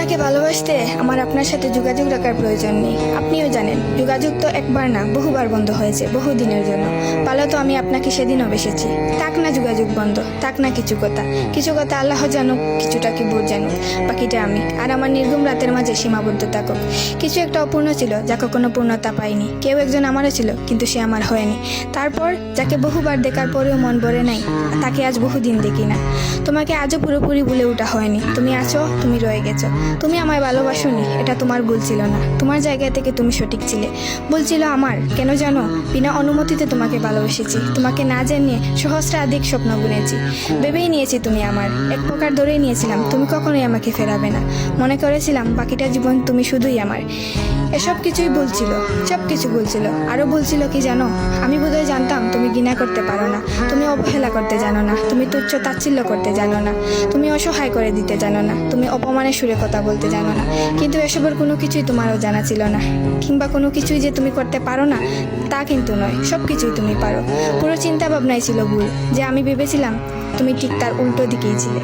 আপনাকে ভালোবাসতে আমার আপনার সাথে যোগাযোগ রাখার প্রয়োজন নেই। আপনিও জানেন যোগাযোগ তো একবার না বহুবার বন্ধ হয়েছে, বহুদিনের জন্য। ভালো তো আমি আপনাকে সেদিনও বেসেছি। থাক না যোগাযোগ বন্ধ, থাক না কিছু কথা আল্লাহ জানুক, কিছুটা কি বোধ জানুক, বাকিটা আমি আর আমার নির্ঘুম রাতের মাঝে সীমাবদ্ধ থাকুক। কিছু একটা অপূর্ণ ছিল যা কখনো পূর্ণতা পায়নি। কেউ একজন আমারও ছিল, কিন্তু সে আমার হয়নি। তারপর যাকে বহুবার দেখার পরেও মন ভরে নাই, তাকে আজ বহুদিন দেখি না। তোমাকে আজও পুরোপুরি ভুলে ওঠা হয়নি। তুমি আছো, তুমি রয়ে গেছো। তুমি আমায় ভালোবাসোনি, এটা তোমার ভুল ছিল না। তোমার জায়গা থেকে তুমি সঠিক ছিলে। ভুল ছিল আমার। কেন জানো? বিনা অনুমতিতে তোমাকে ভালোবেসেছি। তোমাকে না জানিয়ে সহস্রাধিক স্বপ্ন বুনেছি। ভেবেই নিয়েছি তুমি আমার। এক প্রকার ধরেই নিয়েছিলাম তুমি কখনোই আমাকে ফেরাবে না। মনে করেছিলাম বাকিটা জীবন তুমি শুধুই আমার। এসব কিছুই বলছিল, সব কিছু বলছিল। আরও বলছিল কি জানো? আমি বোধহয় জানতাম তুমি ঘৃণা করতে পারো না, তুমি অবহেলা করতে জানো না, তুমি তুচ্ছ তাচ্ছিল্য করতে জানো না, তুমি অসহায় করে দিতে জানো না, তুমি অপমানের সুরে কথা বলতে জানো না। কিন্তু এসবের কোনো কিছুই তোমারও জানা ছিল না, কিংবা কোনো কিছুই যে তুমি করতে পারো না তা কিন্তু নয়। সব কিছুই তুমি পারো। পুরো চিন্তা ভাবনাই ছিল ভুল। যে আমি ভেবেছিলাম তুমি ঠিক তার উল্টো দিকেই ছিলে।